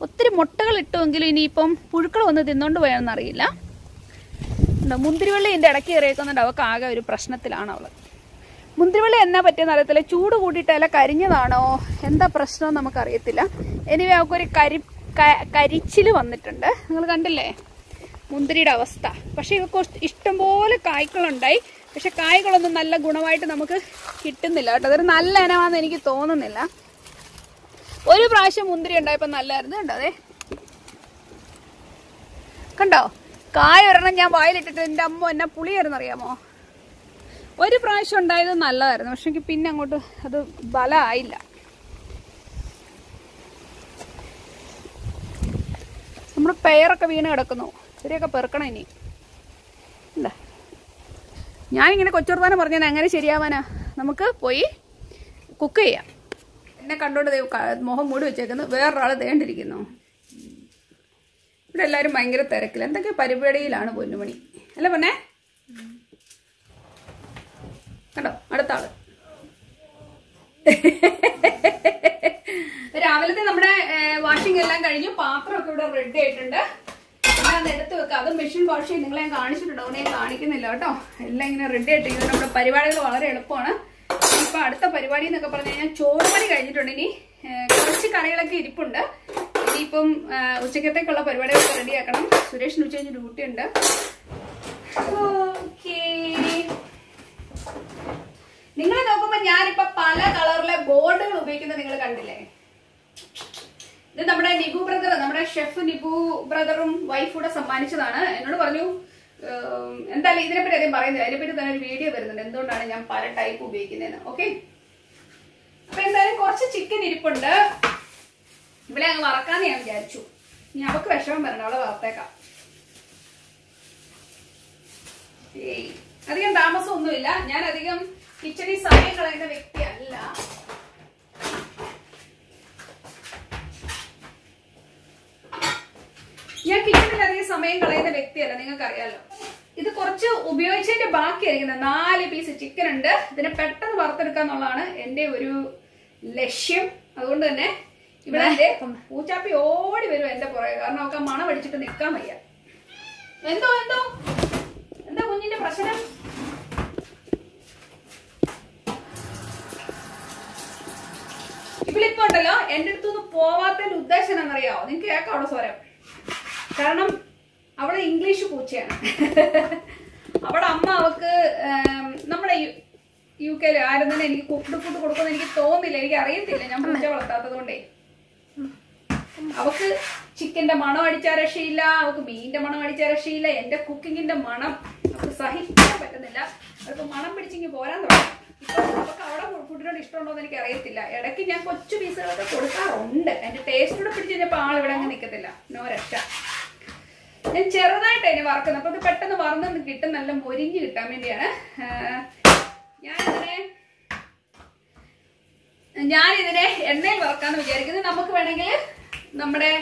S1: ഒത്തിരി മുട്ടകൾ ഇട്ടുവെങ്കിലും ഇനിയിപ്പം പുഴുക്കൾ വന്ന് തിന്നോണ്ട് പോയാണെന്നറിയില്ല. മുന്തിരിവള്ളി ഇതിൻ്റെ ഇടയ്ക്ക് കയറിയേക്കുന്നുണ്ട്. അവൾക്ക് ആകെ ഒരു പ്രശ്നത്തിലാണ് അവൾ. മുന്തിരിവള്ളി എന്നാ പറ്റിയെന്ന് അറിയത്തില്ല. ചൂട് കൂട്ടിയിട്ട് ഇല കരിഞ്ഞതാണോ എന്താ പ്രശ്നം നമുക്കറിയത്തില്ല. എനിവേ അവൾക്കൊരു കരിച്ചിൽ വന്നിട്ടുണ്ട്. നിങ്ങൾ കണ്ടില്ലേ മുന്തിരിയുടെ അവസ്ഥ. പക്ഷെ ഇവർക്ക് ഇഷ്ടംപോലെ കായ്ക്കളുണ്ടായി. പക്ഷെ കായ്കളൊന്നും നല്ല ഗുണമായിട്ട് നമുക്ക് കിട്ടുന്നില്ല കേട്ടോ. അതൊരു നല്ല ഇനമാണെന്ന് എനിക്ക് തോന്നുന്നില്ല. ഒരു പ്രാവശ്യം മുന്തിരി ഉണ്ടായപ്പോൾ നല്ലായിരുന്നു കണ്ടോ. അതെ കണ്ടോ, കായ ഒരെണ്ണം ഞാൻ വായിലിട്ടിട്ട് എൻ്റെ അമ്മ എന്നെ പുളിയായിരുന്നു അറിയാമോ. ഒരു പ്രാവശ്യം ഉണ്ടായത് നല്ലതായിരുന്നു. പക്ഷെ എനിക്ക് പിന്നെ അങ്ങോട്ട് അത് ബലമായില്ല. നമ്മുടെ പെയറൊക്കെ വീണ് കിടക്കുന്നു. ഇവരെയൊക്കെ പെറുക്കണം ഇനി. എന്താ ഞാനിങ്ങനെ കൊച്ചുവർത്താനം പറഞ്ഞാൽ എങ്ങനെ ശരിയാവാനാ. നമുക്ക് പോയി കുക്ക് ചെയ്യാം. എന്നെ കണ്ടോണ്ട് മുഖം മൂടി വെച്ചേക്കുന്നു. വേറൊരാൾ തേണ്ടിരിക്കുന്നു. ഇവിടെ എല്ലാവരും ഭയങ്കര തിരക്കില്ല. എന്തൊക്കെ പരിപാടിയിലാണ് പൊന്നുമണി അല്ല പൊന്നെ. കണ്ടോ അടുത്ത ആള്. രാവിലത്തെ നമ്മുടെ വാഷിംഗ് എല്ലാം കഴിഞ്ഞു. പാത്രമൊക്കെ ഇവിടെ റെഡി ആയിട്ടുണ്ട്. അത് എടുത്ത് വെക്കാം. അത് മെഷീൻ വാഷ് ചെയ്ത് നിങ്ങളെ ഞാൻ കാണിച്ചിട്ടുണ്ടോ? ഞാൻ കാണിക്കുന്നില്ല കേട്ടോ. എല്ലാം ഇങ്ങനെ റെഡി ആയിട്ടിരിക്കുന്നത്. നമ്മുടെ പരിപാടികൾ വളരെ എളുപ്പമാണ്. ഇപ്പൊ അടുത്ത പരിപാടി എന്നൊക്കെ പറഞ്ഞു കഴിഞ്ഞാൽ ചോറ് പണി കഴിഞ്ഞിട്ടുണ്ട്. ഇനി കുറച്ച് കറികളൊക്കെ ഇരിപ്പുണ്ട്. ഇനിയിപ്പം ഉച്ചക്കത്തേക്കുള്ള പരിപാടികളൊക്കെ റെഡിയാക്കണം. സുരേഷിന് ഉച്ച കഴിഞ്ഞ് ഡ്യൂട്ടി ഉണ്ട്. നിങ്ങൾ നോക്കുമ്പോ ഞാനിപ്പോ പല കളറിലെ ബോർഡുകൾ ഉപയോഗിക്കുന്നത് നിങ്ങൾ കണ്ടില്ലേ. ഇത് നമ്മുടെ നിബു ബ്രദർ, നമ്മുടെ ഷെഫ് നിബു ബ്രദറും വൈഫൂടെ സമ്മാനിച്ചതാണ്. എന്നോട് പറഞ്ഞു എന്തായാലും ഇതിനെപ്പറ്റി അധികം പറയുന്നില്ല. അതിനെപ്പറ്റി തന്നെ ഒരു വീഡിയോ വരുന്നുണ്ട് എന്തുകൊണ്ടാണ് ഞാൻ പല ടൈപ്പ് ഉപയോഗിക്കുന്നതെന്ന്. ഓക്കെ, അപ്പൊ എന്തായാലും കുറച്ച് ചിക്കൻ ഇരിപ്പുണ്ട്. ഇവിടെ അങ്ങ് വറക്കാന്ന് ഞാൻ വിചാരിച്ചു. ഇനി അവക്ക് വിഷമം വരണം, അവളെ വറുത്തേക്കാം. അധികം താമസം ഒന്നുമില്ല. ഞാൻ അധികം കിച്ചണിൽ സമയം കളയുന്ന വ്യക്തിയല്ല. ഞാൻ കിച്ചണിൽ അധികം സമയം കളയുന്ന വ്യക്തിയല്ല, നിങ്ങൾക്ക് അറിയാലോ. ഇത് കുറച്ച് ഉപയോഗിച്ചതിന്റെ ബാക്കിയായിരിക്കുന്നത്. 4 പീസ് ചിക്കൻ ഉണ്ട്. ഇതിനെ പെട്ടെന്ന് വറുത്തെടുക്കുക എന്നുള്ളതാണ് എന്റെ ഒരു ലക്ഷ്യം. അതുകൊണ്ട് തന്നെ ഇവിടെ എന്റെ പൂച്ചാപ്പി ഓടി വരും എന്റെ പുറകെ. കാരണം അവർക്ക് മണം അടിച്ചിട്ട് നിൽക്കാൻ വയ്യ. എന്തോ എന്താ കുഞ്ഞിന്റെ പ്രശ്നം? ഇവളിപ്പോ ഉണ്ടല്ലോ എന്റെ അടുത്തൊന്നും പോവാത്തതിന്റെ ഉദ്ദേശം എന്താണെന്നറിയാവോ? നിനക്ക് കേൾക്കാം അവിടെ സ്വരം. കാരണം അവള് ഇംഗ്ലീഷ് പൂച്ചയാണ്. അവിടെ അമ്മ അവക്ക് നമ്മുടെ UK ആരും തന്നെ എനിക്ക് കുക്ക്ഡ് ഫുഡ് കൊടുക്കുമെന്ന് എനിക്ക് തോന്നുന്നില്ല. എനിക്ക് അറിയത്തില്ല, ഞാൻ പൂച്ച വളർത്താത്തത് കൊണ്ടേ. അവക്ക് ചിക്കന്റെ മണം അടിച്ചാൽ രക്ഷയില്ല, അവക്ക് മീനിന്റെ മണം അടിച്ചാൽ രക്ഷയില്ല. എന്റെ കുക്കിങ്ങിന്റെ മണം അവക്ക് സഹിക്കാൻ പറ്റുന്നില്ല. അവർക്ക് മണം പിടിച്ചിങ്ങി പോരാൻ തുടങ്ങി. ഇപ്പൊ അവർക്ക് അവിടെ ഫുഡിനോട് ഇഷ്ടമുണ്ടോന്ന് എനിക്ക് അറിയത്തില്ല. ഇടയ്ക്ക് ഞാൻ കൊച്ചു പീസുകളൊക്കെ കൊടുക്കാറുണ്ട്. എന്റെ ടേസ്റ്റോടെ പിടിച്ച് കഴിഞ്ഞപ്പോൾ ആളിവിടെ അങ്ങ് നിൽക്കത്തില്ല. നോ രക്ഷ. ഞാൻ ചെറുതായിട്ട് അതിനെ വറക്കുന്നത്. അപ്പൊ ഇത് പെട്ടെന്ന് വറന്ന് കിട്ടും, നല്ല മൊരിഞ്ഞ് കിട്ടാൻ വേണ്ടിയാണ്. ഞാനിതിനെ എണ്ണയിൽ വറക്കാന്ന് വിചാരിക്കുന്നത്. നമുക്ക് വേണമെങ്കിൽ നമ്മുടെ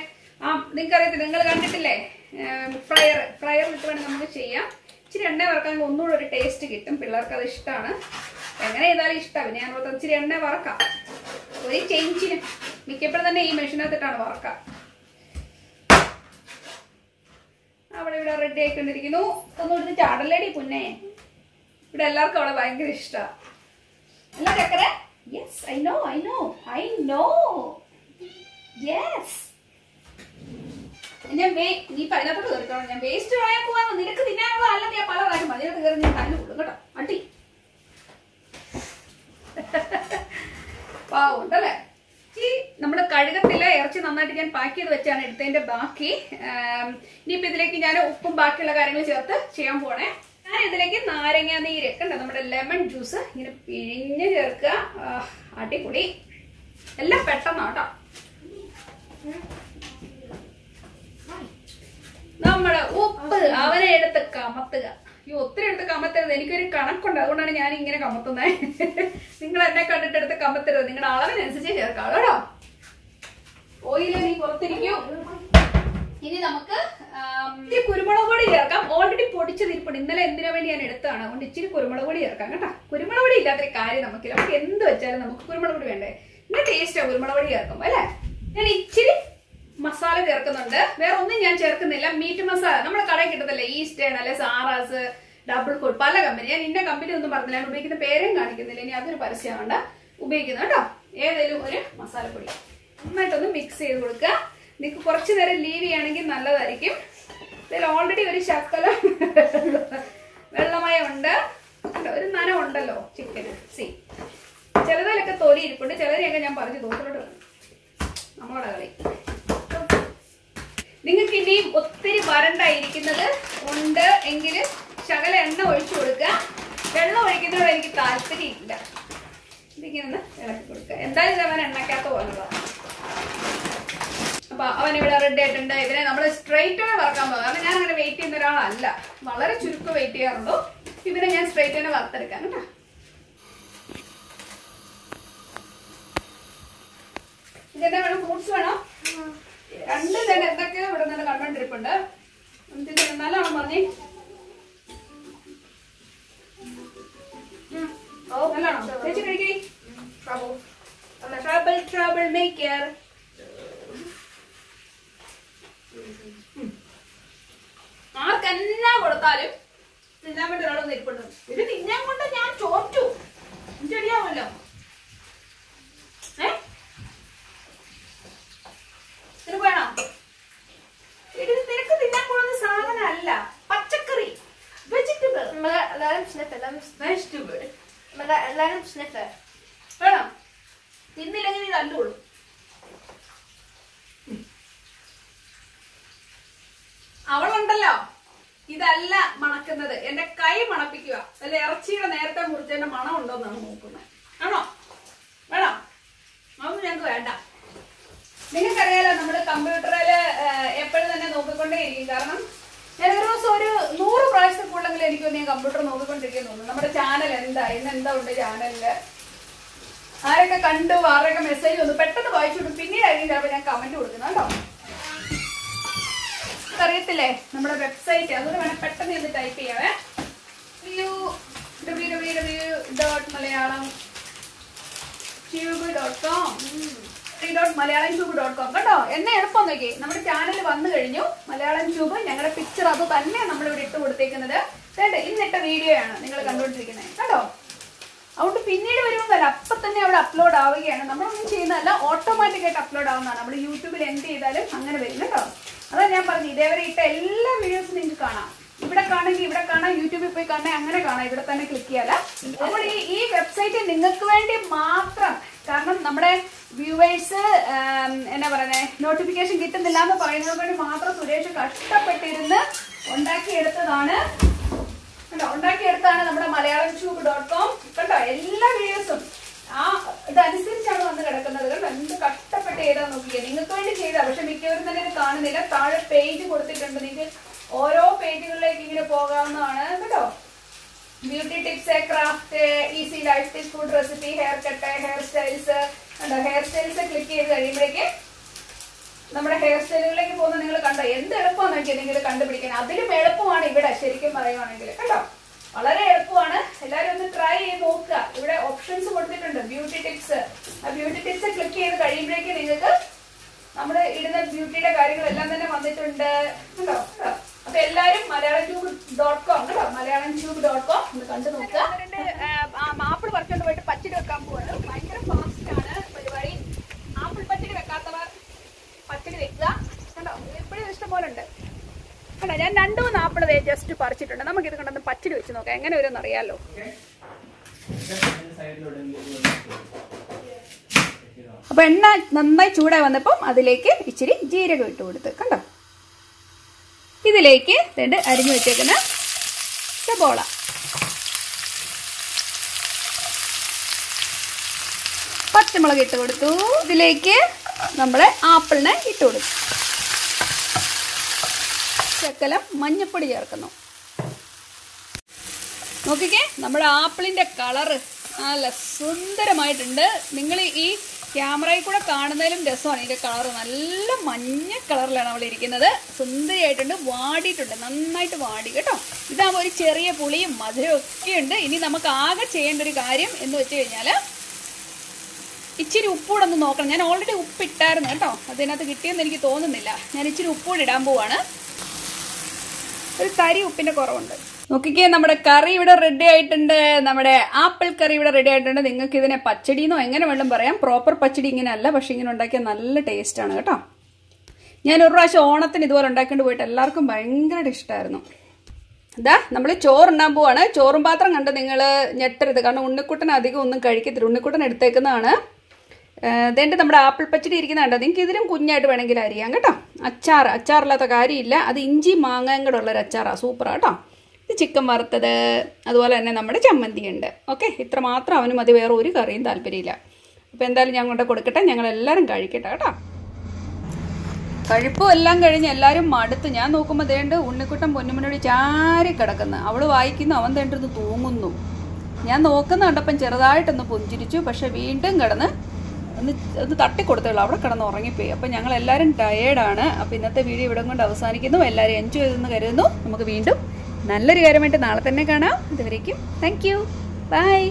S1: നിങ്ങൾക്കറിയത്തില്ല, നിങ്ങൾ കണ്ടിട്ടില്ലേ ഫ്രയറിലിട്ട് വേണമെങ്കിൽ നമുക്ക് ചെയ്യാം. ഇച്ചിരി എണ്ണ വറക്കാൻ ഒന്നുകൂടെ ഒരു ടേസ്റ്റ് കിട്ടും. പിള്ളേർക്ക് അത് ഇഷ്ടമാണ്. എങ്ങനെ ചെയ്താലും ഇഷ്ടമാണ്. ഞാൻ ഇച്ചിരി എണ്ണ വറക്കാം ഒരു ചേഞ്ചിന്. മിക്കപ്പോഴും തന്നെ ഈ മെഷീനകത്തിട്ടാണ് വറക്കാം. ഇവിടെ റെഡി ആയിക്കൊണ്ടിരിക്കുന്നു. ഒന്നും എടുത്ത് ചാടല്ലേടി പുന്നെ. ഇവിടെ എല്ലാവർക്കും അവളെ ഭയങ്കര ഇഷ്ടമാണ് അല്ല ചക്കരെ? Yes I know yes. ഞാൻ നീ അതിനകത്തോട്ട് കയറിക്കണം. ഞാൻ വേസ്റ്റ് കളയാൻ പോവാന്ന്. നിനക്ക് തിന്നാനുള്ള അല്ല ഞാൻ പല കാര്യം അതിനകത്ത് കയറി ഞാൻ തന്നെ കൊടുക്കും കേട്ടോ. അട്ടി പാവുണ്ടല്ലേ. നമ്മള് കഴുകത്തില്ല. ഇറച്ചി നന്നായിട്ട് ഞാൻ പാക്ക് ചെയ്ത് വെച്ചാണ് എടുത്തതിന്റെ ബാക്കി. ഇനിയിപ്പോ ഇതിലേക്ക് ഞാൻ ഉപ്പും ബാക്കിയുള്ള കാര്യങ്ങൾ ചേർത്ത് ചെയ്യാൻ പോണേ. ഞാൻ ഇതിലേക്ക് നാരങ്ങ നീര് കണ്ടോ, നമ്മുടെ ലെമൺ ജ്യൂസ് ഇങ്ങനെ പിഴിഞ്ഞ് ചേർക്കുക. അടിപൊളി. എല്ലാം പെട്ടെന്നാട്ടോ. നമ്മള് ഉപ്പ് അവനെ എടുത്ത് കമത്തുക. ഈ ഒത്തിരി എടുത്ത് കമത്തരുത്. എനിക്കൊരു കണക്കുണ്ട്, അതുകൊണ്ടാണ് ഞാൻ ഇങ്ങനെ കമത്തുന്നത്. നിങ്ങൾ എന്നെ കണ്ടിട്ട് എടുത്ത് കമത്തരുത്. നിങ്ങളുടെ അളവിനനുസരിച്ച് ചേർക്കാം കേട്ടോ. ഓയില് നീ പുറത്തിരിക്കൂ. ഇനി നമുക്ക് ഇച്ചിരി കുരുമുളക് പൊടി ചേർക്കാം. ഓൾറെഡി പൊടിച്ചതിരിപ്പുണ്ട്. ഇന്നലെ എന്തിനു വേണ്ടി ഞാൻ എടുത്തതാണ്. അതുകൊണ്ട് ഇച്ചിരി കുരുമുളക് പൊടി ചേർക്കാം കേട്ടോ. കുരുമുളക് പൊടി ഇല്ലാത്തൊരു കാര്യം നമുക്കില്ല. നമുക്ക് എന്ത് വെച്ചാലും നമുക്ക് കുരുമുളക് പൊടി വേണ്ടേ. ഇന്ന ടേസ്റ്റാ കുരുമുളക് പൊടി ചേർക്കും അല്ലെ. ഞാൻ ഇച്ചിരി മസാല ചേർക്കുന്നുണ്ട്. വേറെ ഒന്നും ഞാൻ ചേർക്കുന്നില്ല. മീറ്റ് മസാല നമ്മുടെ കടയിൽ കിട്ടത്തില്ലേ, ഈസ്റ്റേൺ അല്ലെ സാറാസ്, ഡബിൾ കോഡ്, പല കമ്പനി. ഞാൻ ഇന്ന കമ്പനി ഒന്നും പറഞ്ഞില്ല. ഞാൻ ഉപയോഗിക്കുന്ന പേരും കാണിക്കുന്നില്ല. ഇനി അതൊരു പരസ്യമാണ് ഉപയോഗിക്കുന്നത് കേട്ടോ. ഏതെങ്കിലും ഒരു മസാലപ്പൊടി നന്നായിട്ടൊന്ന് മിക്സ് ചെയ്ത് കൊടുക്കുക. നിങ്ങൾക്ക് കുറച്ചു നേരം ലീവ് ചെയ്യുകയാണെങ്കിൽ നല്ലതായിരിക്കും. ഇതിൽ ഓൾറെഡി ഒരു ശകലം വെള്ളമയം ഉണ്ട്. ഒരു നനവുണ്ടല്ലോ ചിക്കന്. ചിലതിലൊക്കെ തൊലി ഇരിപ്പുണ്ട്. ചിലതിനെയൊക്കെ ഞാൻ പറഞ്ഞു തോട്ടിലോട്ട് വന്നു. നമ്മളോട് കളി. നിങ്ങൾക്ക് ഇനിയും ഒത്തിരി വരണ്ടായിരിക്കുന്നത് ഉണ്ട് എങ്കിൽ ശകല എണ്ണ ഒഴിച്ചു കൊടുക്കുക. വെള്ളം ഒഴിക്കുന്നതോട് എനിക്ക് താല്പര്യമില്ല. ഇതിങ്ങനെ ഇളക്കി കൊടുക്കുക. എന്തായാലും അവൻ എണ്ണക്കാത്ത പോലുള്ളതാണ്. അപ്പൊ അവൻ ഇവിടെ റെഡി ആയിട്ടുണ്ട്. ഇതിനെ നമ്മൾ സ്ട്രെയിറ്റ് തന്നെ വറക്കാൻ പോകും. കാരണം ഞാൻ അങ്ങനെ വെയിറ്റ് ചെയ്യുന്ന ഒരാളല്ല. വളരെ ചുരുക്കം വെയിറ്റ് ചെയ്യാറുള്ളൂ. ഇതിനെ ഞാൻ സ്ട്രെയിറ്റ് തന്നെ വറുത്തെടുക്കാം കേട്ടോ. ഇതെന്താ വേണം? ഫ്രൂട്ട്സ് വേണോ? രണ്ടും തന്നെ എന്തൊക്കെയോ ഇവിടെ നല്ല കണ്ടോണ്ടിരിപ്പുണ്ട്. നല്ലതാണോ പറഞ്ഞേ? നല്ലതാണോ ചേച്ചി? കഴിക്കേ. Trouble maker. ആർക്കെന്നാ കൊടുത്താലും തിന്നാൻ വേണ്ടി ഒരാളൊന്നും ഇരിപ്പുണ്ട്. ഇത് തിന്നാൻ കൊണ്ട് ഞാൻ ചോറ്റു ചെടിയാവുമല്ലോ. നിനക്ക് വേണോ? ഇത് നിനക്ക് തിന്നാൻ കൂടുന്ന സാധനം അല്ല, പച്ചക്കറി, വെജിറ്റബിൾ. വേണം. തിന്നില്ലെങ്കിൽ നീ തല്ലുകൊള്ളു. അവളുണ്ടല്ലോ, ഇതല്ല മണക്കുന്നത്. എന്റെ കൈ മണപ്പിക്കുക. അല്ല ഇറച്ചിയുടെ നേരത്തെ മുറിച്ചതിന്റെ മണം ഉണ്ടോന്നാണ് നോക്കുന്നത്. ആണോ? വേണോ? അതൊന്നും ഞങ്ങൾക്ക് വേണ്ട. നിങ്ങൾക്കറിയാലോ നമ്മള് കമ്പ്യൂട്ടറിൽ എപ്പോഴും തന്നെ നോക്കിക്കൊണ്ടേയിരിക്കും. കാരണം ഞാൻ ഒരു ദിവസം ഒരു 100 പ്രാവശ്യത്തിൽ കൂടുതലെങ്കിലും എനിക്കൊന്ന് ഞാൻ കമ്പ്യൂട്ടർ നോക്കിക്കൊണ്ടിരിക്കുന്നു തോന്നുന്നു. നമ്മുടെ ചാനൽ എന്താ, ഇന്ന് എന്താ ഉണ്ട് ചാനലില്, ആരൊക്കെ കണ്ടു, ആരുടെയൊക്കെ മെസ്സേജ് വന്നു, പെട്ടെന്ന് വായിച്ചു വിടും. പിന്നീടായിരിക്കും ചിലപ്പോൾ ഞാൻ കമന്റ് കൊടുക്കുന്നത് കേട്ടോ. അറിയത്തില്ലേ നമ്മുടെ വെബ്സൈറ്റ്, അതുകൊണ്ട് വേണം പെട്ടെന്ന് ഒന്ന് ടൈപ്പ് ചെയ്യാവേ. www.malayalamtube.com കേട്ടോ. എന്നെ എളുപ്പം നോക്കി. നമ്മുടെ ചാനൽ വന്നു കഴിഞ്ഞു. മലയാളം ട്യൂബ് ഞങ്ങളുടെ പിക്ചർ അത് തന്നെ നമ്മളിവിടെ ഇട്ട് കൊടുത്തേക്കുന്നത്. ഇന്നിട്ട വീഡിയോ ആണ് നിങ്ങൾ കണ്ടുകൊണ്ടിരിക്കുന്നത് കേട്ടോ. അതുകൊണ്ട് പിന്നീട് വരുമ്പോഴല്ല, അപ്പൊ തന്നെ അവിടെ അപ്ലോഡ് ആവുകയാണ്. നമ്മളൊന്നും ചെയ്യുന്നതല്ല, ഓട്ടോമാറ്റിക് ആയിട്ട് അപ്ലോഡ് ആവുന്നതാണ്. നമ്മൾ യൂട്യൂബിൽ എന്ത് ചെയ്താലും അങ്ങനെ വരും കേട്ടോ. അതാ ഞാൻ പറഞ്ഞു, ഇതേവരെ ഇട്ട എല്ലാ വീഡിയോസും നിങ്ങൾക്ക് കാണാം. ഇവിടെ കാണെങ്കിൽ ഇവിടെ കാണാം, യൂട്യൂബിൽ പോയി കാണാൻ അങ്ങനെ കാണാം. ഇവിടെ തന്നെ ക്ലിക്ക് ചെയ്യാല. അപ്പോൾ ഈ വെബ്സൈറ്റ് നിങ്ങൾക്ക് വേണ്ടി മാത്രം, കാരണം നമ്മുടെ വ്യൂവേഴ്സ് എന്നാ പറയുന്നത്, നോട്ടിഫിക്കേഷൻ കിട്ടുന്നില്ല എന്ന് പറയുന്നതിന് വേണ്ടി മാത്രം സുരേഷ് കഷ്ടപ്പെട്ടിരുന്ന് ഉണ്ടാക്കിയെടുത്തതാണ് നമ്മുടെ malayalamtube.com കേട്ടോ. എല്ലാ വീഡിയോസും ഇതനുസരിച്ചാണ് വന്ന് കിടക്കുന്നത് കേട്ടോ. എന്ത് കഷ്ടപ്പെട്ട് ചെയ്താൽ നോക്കിയാൽ നിങ്ങൾക്ക് വേണ്ടി ചെയ്താൽ. പക്ഷെ മിക്കവരും തന്നെ ഇത് കാണുന്നില്ല. താഴെ പേജ് കൊടുത്തിട്ടുണ്ട്. നിങ്ങൾക്ക് ഓരോ പേജുകളിലേക്ക് ഇങ്ങനെ പോകാവുന്നതാണ് കേട്ടോ. Beauty tips, craft, easy life tips, food recipe, hair cut, hair styles. Hair styles click ചെയ്ത് കഴിയുമ്പോഴേക്ക് നമ്മുടെ ഹെയർ സ്റ്റൈലുകളിലേക്ക് പോകുന്ന നിങ്ങൾ കണ്ടോ. എന്ത് എളുപ്പമാണ് നോക്കിയാൽ നിങ്ങൾ കണ്ടുപിടിക്കാൻ. അതിലും എളുപ്പമാണ് ഇവിടെ ശരിക്കും പറയുവാണെങ്കിൽ കേട്ടോ. വളരെ എളുപ്പമാണ്. എല്ലാവരും ഒന്ന് ട്രൈ ചെയ്ത് നോക്കുക. ഇവിടെ ഓപ്ഷൻസ് കൊടുത്തിട്ടുണ്ട്. ബ്യൂട്ടി ടിപ്സ്, ആ ബ്യൂട്ടി ടിപ്സ് ക്ലിക്ക് ചെയ്ത് കഴിയുമ്പോഴേക്ക് നിങ്ങൾക്ക് നമ്മുടെ ഇടുന്ന ബ്യൂട്ടിയുടെ കാര്യങ്ങളെല്ലാം തന്നെ വന്നിട്ടുണ്ട് കേട്ടോ. അപ്പൊ എല്ലാ എല്ലാവരും malayalamtube.com കേട്ടോ, malayalamtube.com ഒന്ന് കണ്ടു നോക്കുക. ആപ്പിൾ പറിച്ചോണ്ട് പോയിട്ട് പച്ചടി വെക്കാൻ പോവാണ്. ഭയങ്കര ഫാസ്റ്റ് ആണ് പരിപാടി. ആപ്പിൾ പച്ചടി വെക്കാത്തവർ പച്ചടി വെക്കുക കേട്ടോ. എപ്പോഴും ഇഷ്ടം പോലെ ഉണ്ട് കേട്ടോ. ഞാൻ 2-3 ആപ്പിൾ ജസ്റ്റ് പറിച്ചിട്ടുണ്ട്. നമുക്കിത് കൊണ്ടൊന്ന് പച്ചടി വെച്ച് നോക്കാം എങ്ങനെ വരുമെന്ന് അറിയാലോ. അപ്പൊ എണ്ണ നന്നായി ചൂടായി വന്നപ്പം അതിലേക്ക് ഇച്ചിരി ജീരകം ഇട്ട് കൊടുത്ത് കണ്ടോ. ഇതിലേക്ക് അരിഞ്ഞു വെച്ചേക്കുന്ന സബോള, പച്ചമുളക് ഇട്ട് കൊടുത്തു. ഇതിലേക്ക് നമ്മള് ആപ്പിളിനെ ഇട്ട് കൊടുത്തു. ശകലം മഞ്ഞപ്പൊടി ചേർക്കുന്നു. നോക്കിക്കേ, നമ്മുടെ ആപ്പിളിന്റെ കളറ് നല്ല സുന്ദരമായിട്ടുണ്ട്. നിങ്ങൾ ഈ ക്യാമറയിൽ കൂടെ കാണുന്നതിലും രസമാണ്. ഇതിന്റെ കളറ് നല്ല മഞ്ഞ കളറിലാണ് അവൾ ഇരിക്കുന്നത്. സുന്ദരിയായിട്ടുണ്ട്, വാടിയിട്ടുണ്ട്, നന്നായിട്ട് വാടി കേട്ടോ. ഇതാകുമ്പോൾ ഒരു ചെറിയ പുളിയും മധുരവും ഒക്കെ ഉണ്ട്. ഇനി നമുക്ക് ആകെ ചെയ്യേണ്ട ഒരു കാര്യം എന്ന് വെച്ച് കഴിഞ്ഞാൽ ഇച്ചിരി ഉപ്പൂടെ ഒന്ന് നോക്കണം. ഞാൻ ഓൾറെഡി ഉപ്പിട്ടായിരുന്നു കേട്ടോ, അതിനകത്ത് കിട്ടിയെന്ന് എനിക്ക് തോന്നുന്നില്ല. ഞാൻ ഇച്ചിരി ഉപ്പൂടെ ഇടാൻ പോവാണ്. ഒരു തരി ഉപ്പിന്റെ കുറവുണ്ട്. നോക്കിക്കേ, നമ്മുടെ കറി ഇവിടെ റെഡി ആയിട്ടുണ്ട്. നമ്മുടെ ആപ്പിൾ കറി ഇവിടെ റെഡി ആയിട്ടുണ്ട്. നിങ്ങൾക്ക് ഇതിനെ പച്ചടിന്നോ എങ്ങനെ വേണം പറയാം. പ്രോപ്പർ പച്ചടി ഇങ്ങനെ അല്ല, പക്ഷെ ഇങ്ങനെ ഉണ്ടാക്കിയാൽ നല്ല ടേസ്റ്റ് ആണ് കേട്ടോ. ഞാൻ ഒരു പ്രാവശ്യം ഓണത്തിന് ഇതുപോലെ ഉണ്ടാക്കിക്കൊണ്ട് പോയിട്ട് എല്ലാവർക്കും ഭയങ്കര ഇഷ്ടമായിരുന്നു. ഇതാ നമ്മൾ ചോറുണ്ടാൻ പോവാണ്. ചോറും പാത്രം കണ്ട് നിങ്ങൾ ഞെട്ടരുത്, കാരണം ഉണ്ണിക്കുട്ടൻ അധികം ഒന്നും കഴിക്കത്തില്ല. ഉണ്ണിക്കുട്ടൻ എടുത്തേക്കുന്നതാണ്. ഇതേണ്ട നമ്മുടെ ആപ്പിൾ പച്ചടി ഇരിക്കുന്നുണ്ട്. നിങ്ങൾക്ക് ഇതിലും കുഞ്ഞായിട്ട് വേണമെങ്കിൽ അരിയാം കേട്ടോ. അച്ചാറില്ലാത്ത കാര്യമില്ല. അത് ഇഞ്ചി മാങ്ങയും കൂടെ ഉള്ളൊരു അച്ചാറാണ്, സൂപ്പറാണ് കേട്ടോ. ഇത് ചിക്കൻ വറുത്തത്, അതുപോലെ തന്നെ നമ്മുടെ ചമ്മന്തി ഉണ്ട്. ഓക്കെ, ഇത്ര മാത്രം അവന് മതി, വേറെ ഒരു കറിയും താല്പര്യമില്ല. അപ്പോൾ എന്തായാലും ഞാൻ കൊണ്ട് കൊടുക്കട്ടെ, ഞങ്ങളെല്ലാവരും കഴിക്കട്ടെ കേട്ടോ. കഴിപ്പും എല്ലാം കഴിഞ്ഞ് എല്ലാവരും മടുത്ത്. ഞാൻ നോക്കുമ്പോൾ ദേണ്ട് ഉണ്ണിക്കുട്ടൻ പൊന്നുമനോട് ചാരി കിടക്കുന്നു. അവൾ വായിക്കുന്നു, അവൻ ദേണ്ടൊന്ന് തൂങ്ങുന്നു. ഞാൻ നോക്കുന്ന കണ്ടപ്പം ചെറുതായിട്ടൊന്ന് പുഞ്ചിരിച്ചു, പക്ഷെ വീണ്ടും കിടന്ന് ഒന്ന് തട്ടിക്കൊടുത്തുള്ളൂ. അവിടെ കിടന്ന് ഉറങ്ങിപ്പോയി. അപ്പം ഞങ്ങളെല്ലാവരും ടയേർഡാണ്. അപ്പോൾ ഇന്നത്തെ വീഡിയോ ഇവിടെ കൊണ്ട് അവസാനിക്കുന്നു. എല്ലാവരും എൻജോയ് ചെയ്തെന്ന് കരുതുന്നു. നമുക്ക് വീണ്ടും നല്ലൊരു കാര്യമായിട്ട് നാളെ തന്നെ കാണാം. അതുവരേക്കും താങ്ക് യു, ബൈ.